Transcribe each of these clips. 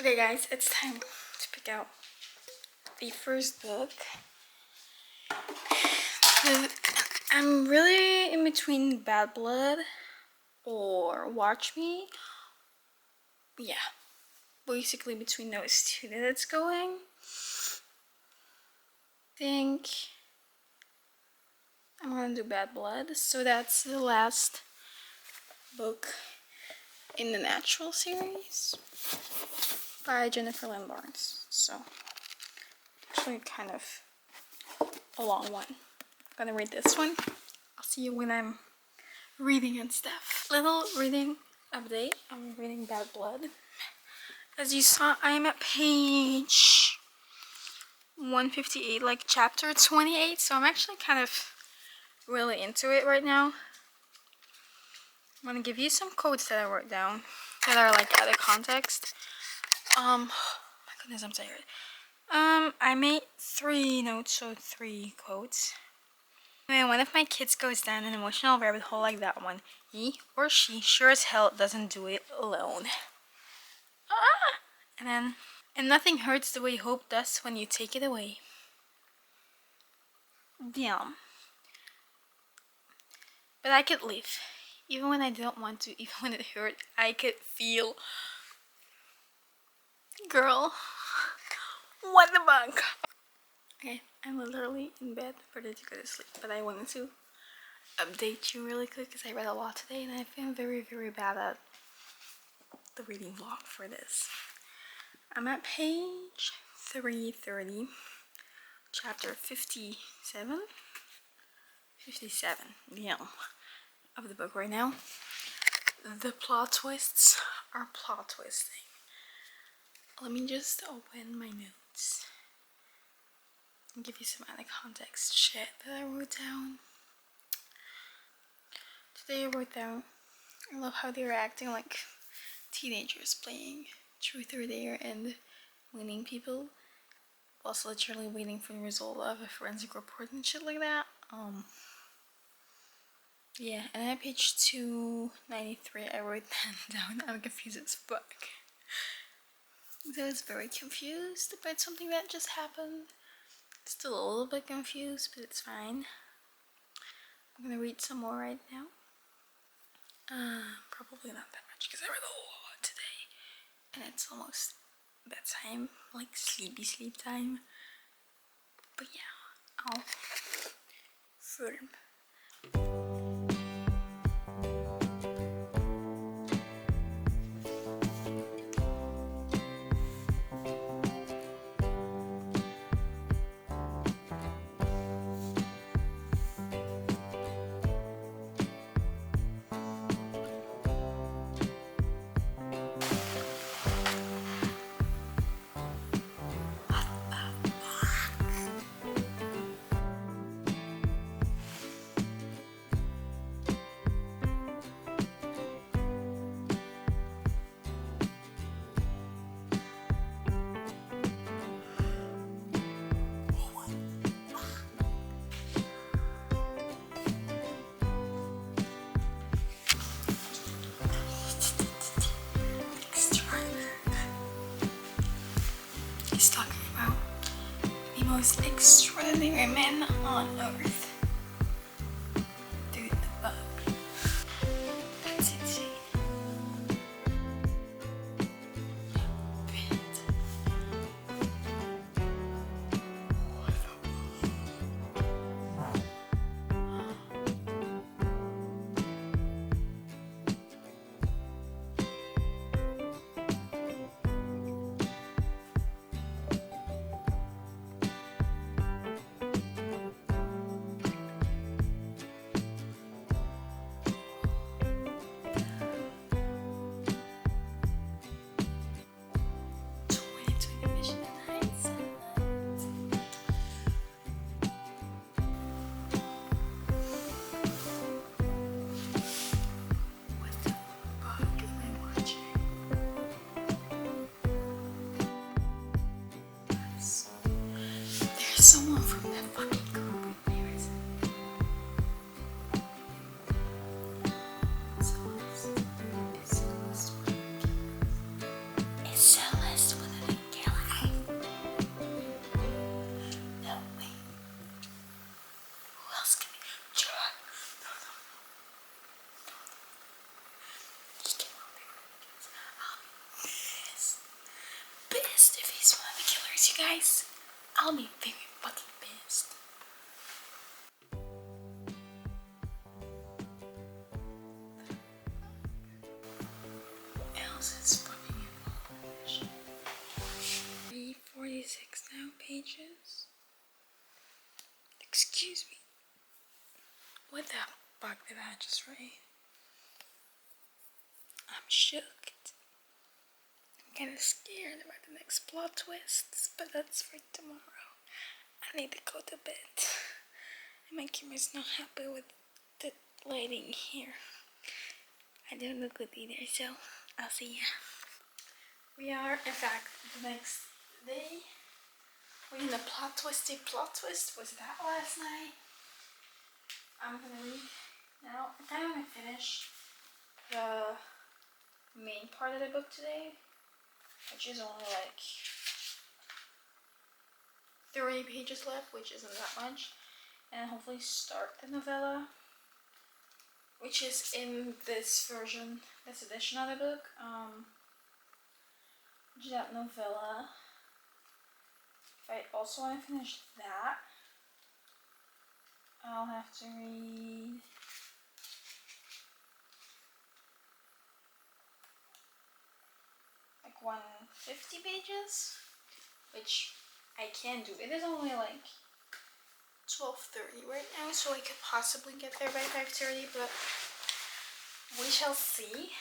Okay guys, it's time to pick out the first book. I'm really in between Bad Blood or Watch Me. Yeah, basically between those two that it's going. I think I'm gonna do Bad Blood, so that's the last book in the Natural series by Jennifer Lynn Barnes. So actually kind of a long one. I'm gonna read this one. I'll see you when I'm reading and stuff. Little reading update. I'm reading Bad Blood. As you saw, I'm at page 158, like chapter 28, so I'm actually kind of really into it right now. I'm gonna give you some quotes that I wrote down that are like out of context. My goodness, I'm tired. I made 3 notes, so 3 quotes. When one of my kids goes down an emotional rabbit hole like that one, he or she sure as hell doesn't do it alone. And nothing hurts the way hope does when you take it away. Damn. But I could live. Even when I don't want to, even when it hurt, I could feel. Girl. What the fuck? Okay, I'm literally in bed ready to go to sleep, but I wanted to update you really quick because I read a lot today and I've been very, very bad at the reading vlog for this. I'm at page 330, chapter 57, yeah, of the book right now. The plot twists are plot twisting. Let me just open my notes and give you some other context shit that I wrote down. Today I wrote down, I love how they were acting like teenagers playing truth or dare and winning people, whilst literally waiting for the result of a forensic report and shit like that. Yeah, and then at page 293 I wrote that down. I'm confused as fuck. I was very confused about something that just happened. Still a little bit confused, but it's fine. I'm gonna read some more right now. Probably not that much because I read a lot today. And it's almost bedtime, like sleepy sleep time. But yeah, I'll firm. He's talking about the most extraordinary man on earth. Dude, the bug. That's insane. you guys, I'll be very fucking pissed. What else is fucking involved? 346 now pages. Excuse me. What the fuck did I just write? I'm shook. I'm kind of scared about the next plot twists, but that's for tomorrow. I need to go to bed. And my camera's not happy with the lighting here. I don't look good either, so I'll see ya. We are, in fact, the next day. We're in a plot twist. Was that last night? I'm gonna read now. I kind of want to finish the main part of the book today, which is only like 30 pages left, which isn't that much, and hopefully start the novella, which is in this version, this edition of the book. That novella. If I also want to finish that, I'll have to read like 150 pages, which I can do. It is only like 12:30 right now, so I could possibly get there by 5:30, but we shall see.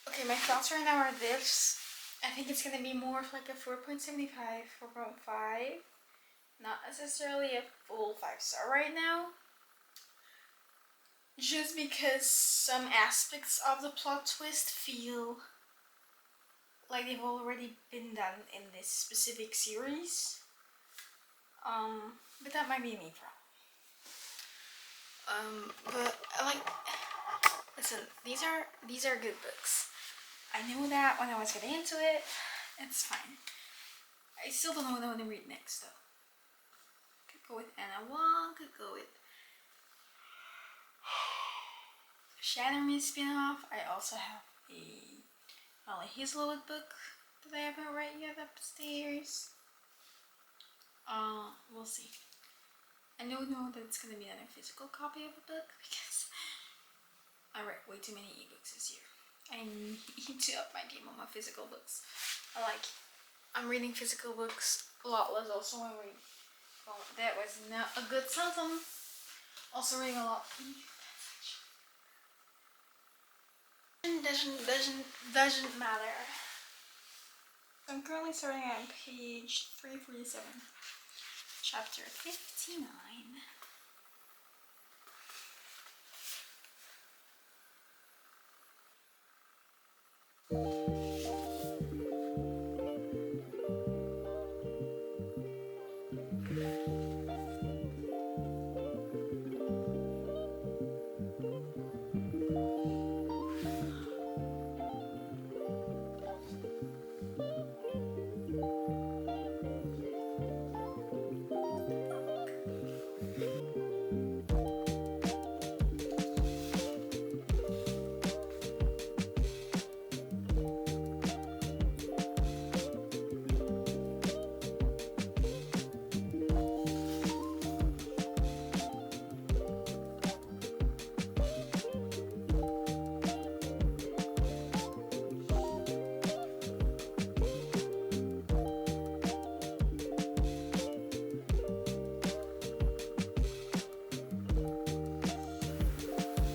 Okay, my thoughts right now are this. I think it's gonna be more of like a 4.75, 4.5, not necessarily a full 5-star right now. Just because some aspects of the plot twist feel like they've already been done in this specific series. But that might be me problem. But like, listen, these are good books. I knew that when I was getting into it. It's fine. I still don't know what I want to read next though. Could go with Anna Wong, could go with Shatter Me spin-off. I also have a Molly Hazelwood book that I haven't read yet upstairs. We'll see. I don't know that it's gonna be another physical copy of a book because I read way too many ebooks this year. I need to up my game on my physical books. I'm reading physical books a lot less also when reading. Well, that was not a good sentence. Also reading a lot. Doesn't matter. I'm currently starting on page 347, chapter 59.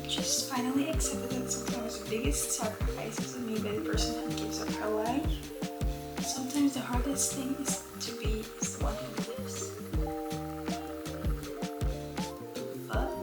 Just finally accepted that sometimes the biggest sacrifices are made by the person who gives up her life. Sometimes the hardest thing is the one who lives. Fuck.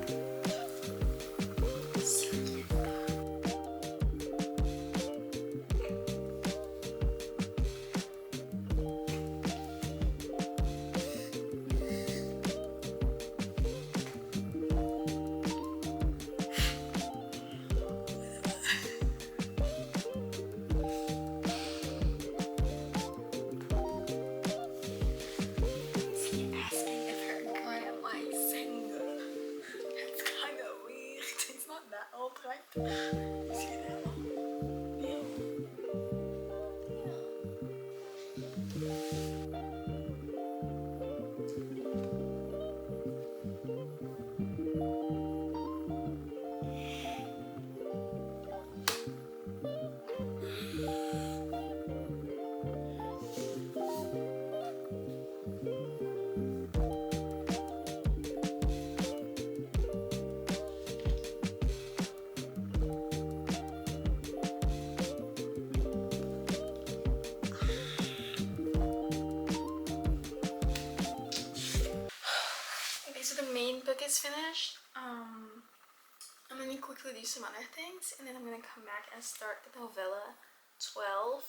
is finished. I'm gonna quickly do some other things, and then I'm gonna come back and start the novella 12,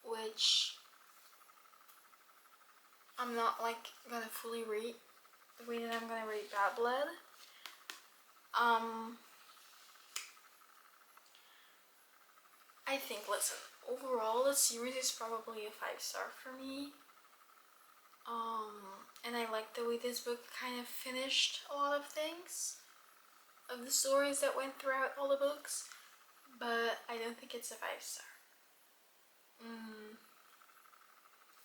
which I'm not like gonna fully read the way that I'm gonna read Bad Blood. I think, listen, overall the series is probably a 5-star for me. And I like the way this book kind of finished a lot of things, of the stories that went throughout all the books, but I don't think it's a 5-star.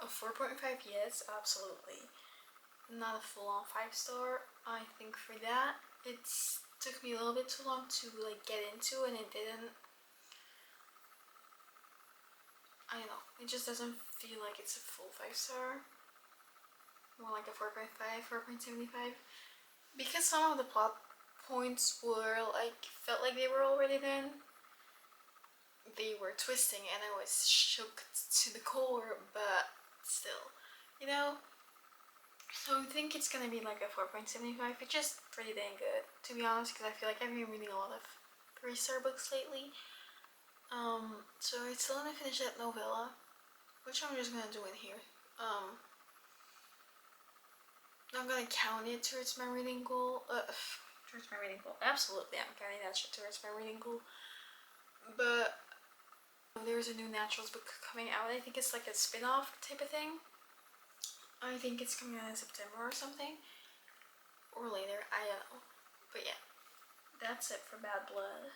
A 4.5, yes, absolutely. Not a full-on 5-star. I think for that, it took me a little bit too long to like get into, and it didn't. I don't know. It just doesn't feel like it's a full 5-star. More like a 4.5, 4.75. Because some of the plot points were like, felt like they were already done. They were twisting and I was shook to the core, but still, you know? So I think it's gonna be like a 4.75, which is pretty dang good, to be honest, because I feel like I've been reading a lot of 3-star books lately. So I still want to finish that novella, which I'm just gonna do in here. I'm gonna count it towards my reading goal. Towards my reading goal. Absolutely, I'm counting that shit towards my reading goal. But there's a new Naturals book coming out. I think it's like a spin-off type of thing. I think it's coming out in September or something. Or later, I don't know. But yeah, that's it for Bad Blood.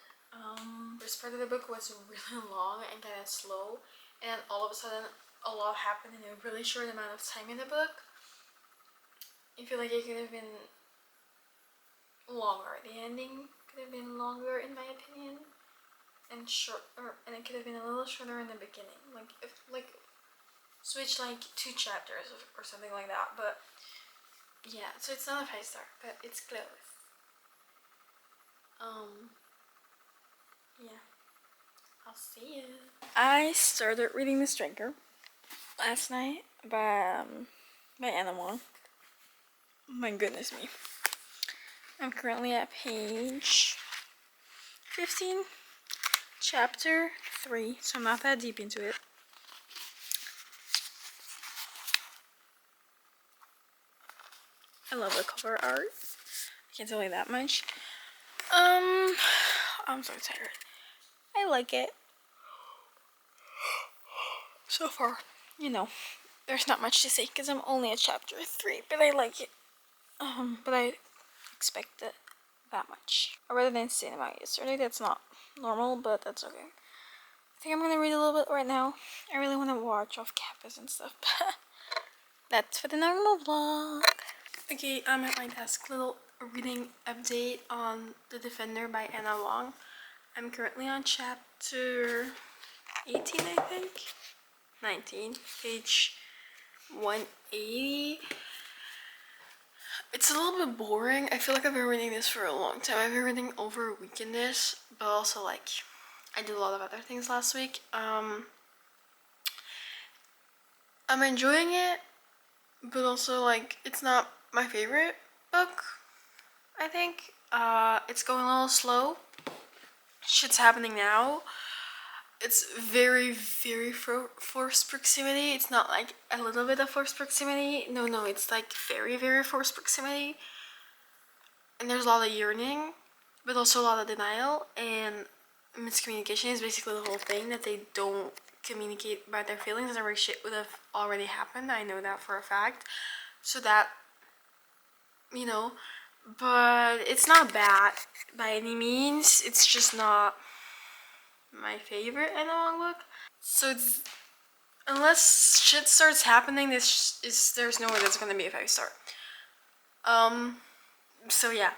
First part of the book was really long and kind of slow. And all of a sudden, a lot happened in a really short amount of time in the book. I feel like it could have been longer. The ending could have been longer in my opinion, and and it could have been a little shorter in the beginning. Like if switch like 2 chapters or something like that. But yeah, so it's not a 5-star, but it's close. Yeah, I'll see you. I started reading The Stranger last night by Anna Wong. My goodness me. I'm currently at page 15, chapter 3, so I'm not that deep into it. I love the cover art. I can't tell you that much. I'm so tired. I like it. So far, you know, there's not much to say because I'm only at chapter 3, but I like it. But I expect it that much. I read it in cinema yesterday. That's not normal, but that's okay. I think I'm gonna read a little bit right now. I really want to watch Off Campus and stuff, but that's for the normal vlog. Okay, I'm at my desk. Little reading update on The Defender by Anna Wong. I'm currently on chapter 18, I think. 19, page 180. It's a little bit boring. I feel like I've been reading this for a long time. I've been reading over a week in this, but also like I did a lot of other things last week. I'm enjoying it, but also like it's not my favorite book. I think it's going a little slow. Shit's happening now. It's very, very forced proximity. It's not like a little bit of forced proximity. No, it's like very, very forced proximity. And there's a lot of yearning, but also a lot of denial. And miscommunication is basically the whole thing, that they don't communicate about their feelings, and shit would have already happened. I know that for a fact. So that, you know, but it's not bad by any means. It's just not my favorite Anna Wong book. So it's, unless shit starts happening, there's no way that's gonna be a 5-star. So yeah.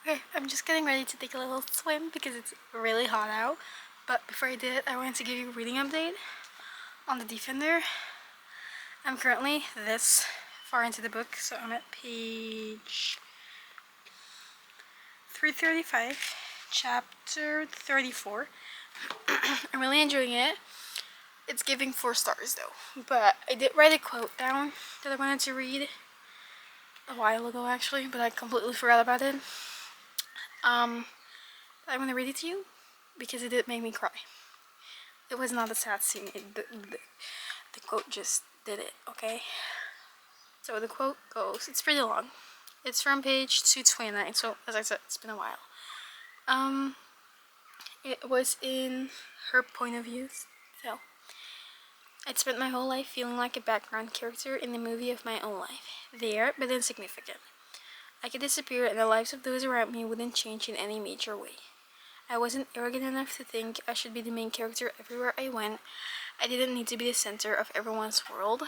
Okay, I'm just getting ready to take a little swim because it's really hot out. But before I did, I wanted to give you a reading update on The Defender. I'm currently this far into the book, so I'm at page 335, chapter 34. I'm really enjoying it. It's giving 4 stars though. But I did write a quote down that I wanted to read a while ago actually, but I completely forgot about it. I'm gonna read it to you because it did make me cry. It was not a sad scene. The quote just did it, okay? So the quote goes, it's pretty long. It's from page 229, so as I said, it's been a while. It was in her point of view, so. I'd spent my whole life feeling like a background character in the movie of my own life. There, but insignificant. I could disappear and the lives of those around me wouldn't change in any major way. I wasn't arrogant enough to think I should be the main character everywhere I went. I didn't need to be the center of everyone's world.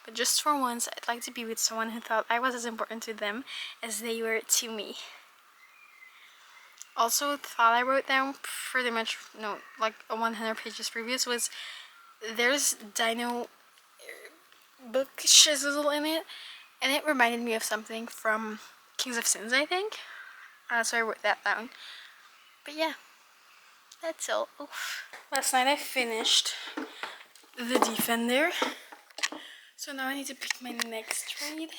But just for once, I'd like to be with someone who thought I was as important to them as they were to me. Also, the thought I wrote down pretty much, no, like 100 pages previous was there's dino book shizzle in it, and it reminded me of something from Kings of Sins, I think. So I wrote that down. But yeah, that's all. Oof. Last night I finished The Defender, so now I need to pick my next read.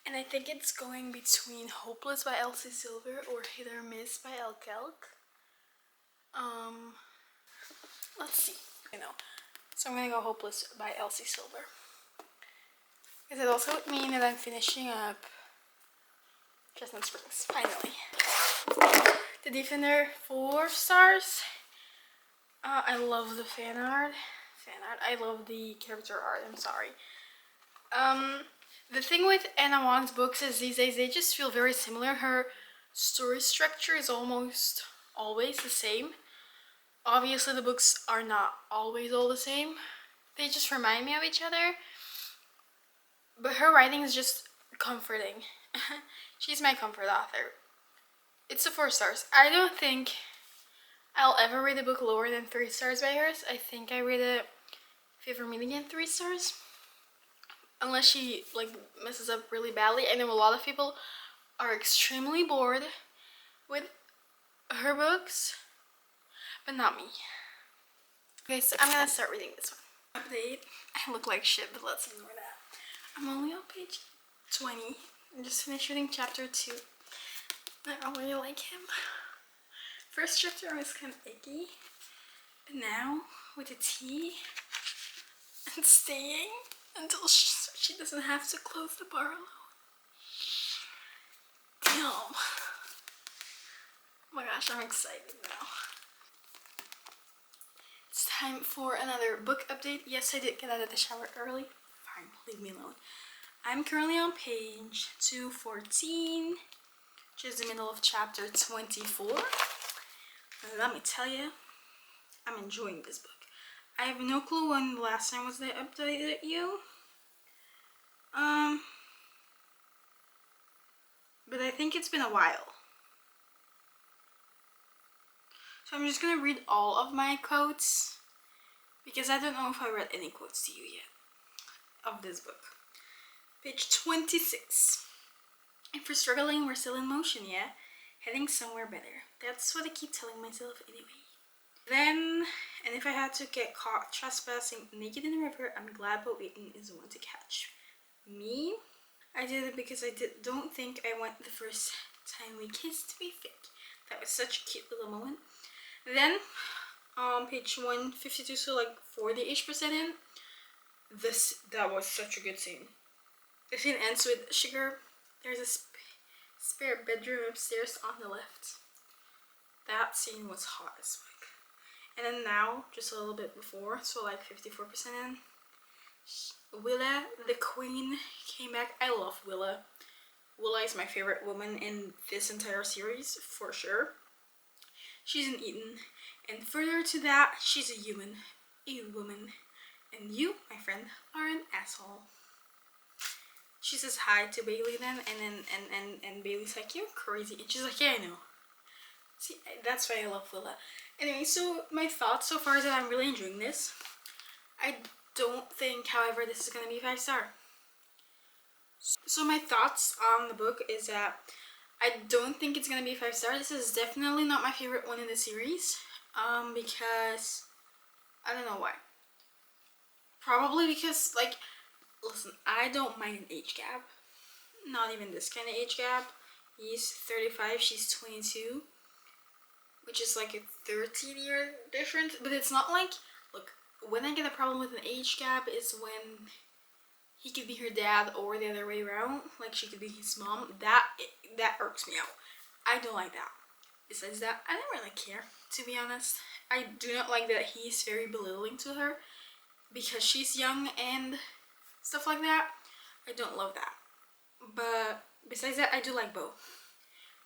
And I think it's going between Hopeless by Elsie Silver or Hit or Miss by Elle Kelk. Let's see, So I'm gonna go Hopeless by Elsie Silver. Because it also would mean that I'm finishing up Chestnut Springs, finally. The Defender, 4 stars. I love the fan art. I love the character art, I'm sorry. The thing with Anna Wong's books is these days they just feel very similar. Her story structure is almost always the same. Obviously the books are not always all the same. They just remind me of each other. But her writing is just comforting. She's my comfort author. It's a 4 stars. I don't think I'll ever read a book lower than 3 stars by hers. I think I read it, if you ever meet again, 3 stars. Unless she messes up really badly. I know a lot of people are extremely bored with her books, but not me. Okay, so I'm gonna start reading this one. Update. I look like shit, but let's ignore that. I'm only on page 20. I just finished reading chapter 2. I don't really like him. First chapter was kind of icky, but now with the tea and staying until she doesn't have to close the bar alone. Damn. Oh my gosh, I'm excited now. It's time for another book update. Yes, I did get out of the shower early. Fine, leave me alone. I'm currently on page 214, which is the middle of chapter 24. And let me tell you, I'm enjoying this book. I have no clue when the last time was that I updated you. But I think it's been a while. So I'm just gonna read all of my quotes because I don't know if I read any quotes to you yet of this book. Page 26. If we're struggling, we're still in motion, yeah? Heading somewhere better. That's what I keep telling myself anyway. Then, and if I had to get caught trespassing naked in the river, I'm glad Bo Eaton is the one to catch me. I did it because I don't think I want the first time we kissed to be fake. That was such a cute little moment. Then, on page 152, so like 40-ish% in, that was such a good scene. The scene ends with Sugar. There's a spare bedroom upstairs on the left. That scene was hot as fuck. And then now, just a little bit before, so like 54% in, Willa, the queen, came back. I love Willa. Willa is my favorite woman in this entire series, for sure. She's an Eaton. And further to that, she's a human, a woman. And you, my friend, are an asshole. She says hi to Bailey then, and Bailey's like, you're crazy. And she's like, yeah, I know. See, that's why I love Willa. Anyway, so my thoughts so far is that I'm really enjoying this. I don't think, however, this is going to be 5-star. So my thoughts on the book is that I don't think it's going to be 5-star. This is definitely not my favorite one in the series. Because I don't know why. Probably because, like, listen, I don't mind an age gap. Not even this kind of age gap. He's 35, she's 22. Which is like a 13-year difference. But it's not like, look, when I get a problem with an age gap is when he could be her dad or the other way around. Like, she could be his mom. That irks me out. I don't like that. Besides that, I don't really care, to be honest. I do not like that he's very belittling to her because she's young and stuff like that. I don't love that. But besides that, I do like Bo.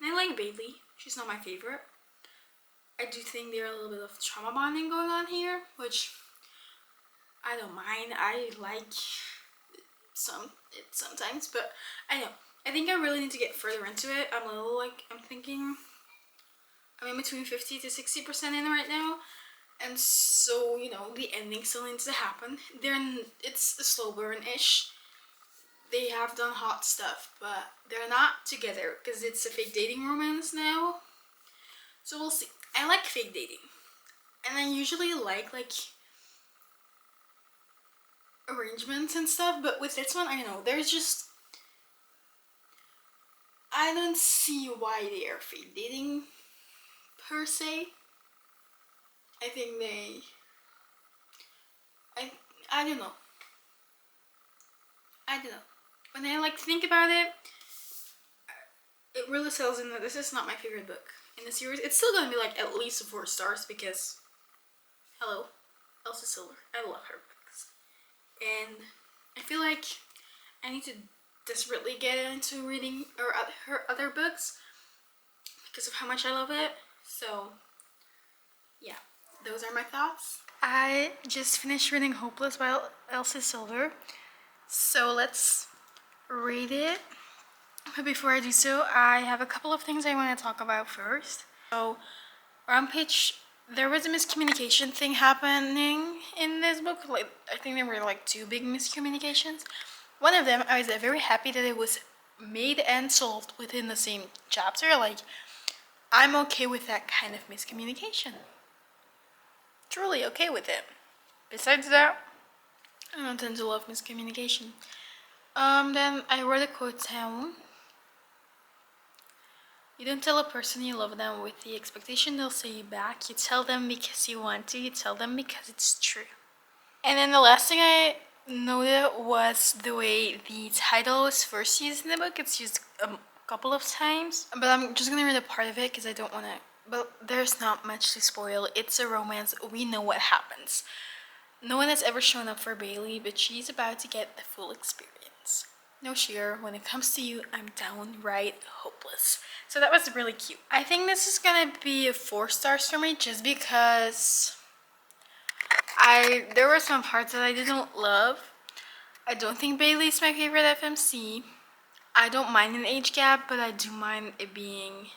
And I like Bailey. She's not my favorite. I do think there's a little bit of trauma bonding going on here, which I don't mind. I like sometimes, but I know. I think I really need to get further into it. I'm a little like, I'm thinking I'm in between 50 to 60% in right now. And so, you know, the ending still needs to happen. It's a slow burn-ish. They have done hot stuff, but they're not together because it's a fake dating romance now. So we'll see. I like fake dating. And I usually like arrangements and stuff, but with this one, I don't know. There's just, I don't see why they are fake dating per se. I think I don't know. I don't know. When I like think about it, it really tells in that this is not my favorite book in the series. It's still gonna be like at least 4 stars because, hello, Elsa Silver. I love her books, and I feel like I need to desperately get into reading her other books because of how much I love it. So yeah, those are my thoughts. I just finished reading Hopeless by Elsa Silver, so let's read it. But before I do so, I have a couple of things I want to talk about first. So, there was a miscommunication thing happening in this book. Like, I think there were like 2 big miscommunications. One of them, I was very happy that it was made and solved within the same chapter. Like, I'm okay with that kind of miscommunication. Truly okay with it. Besides that, I don't tend to love miscommunication. Then I wrote a quote down. You don't tell a person you love them with the expectation they'll say you back. You tell them because you want to. You tell them because it's true. And then the last thing I noted was the way the title was first used in the book. It's used a couple of times. But I'm just going to read a part of it because I don't want to. But there's not much to spoil. It's a romance. We know what happens. No one has ever shown up for Bailey, but she's about to get the full experience. No, Sheer, when it comes to you, I'm downright hopeless. So that was really cute. I think this is gonna be a 4 stars for me just because there were some parts that I didn't love. I don't think Bailey's my favorite FMC. I don't mind an age gap, but I do mind it being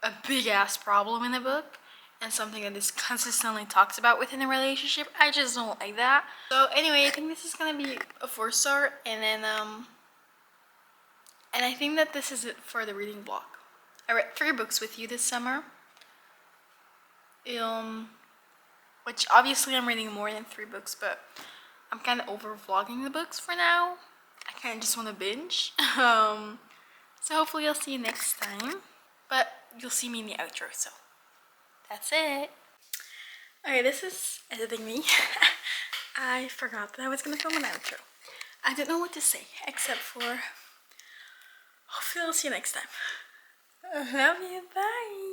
a big ass problem in the book and something that is consistently talked about within a relationship. I just don't like that. So anyway, I think this is gonna be a 4 star, and then and I think that this is it for the reading block. I read 3 books with you this summer. Which obviously I'm reading more than 3 books, but I'm kind of over vlogging the books for now. I kind of just want to binge. So hopefully I'll see you next time. But you'll see me in the outro, so that's it. Okay, this is editing me. I forgot that I was gonna film an outro. I don't know what to say, except for hopefully I'll see you next time. Love you, bye!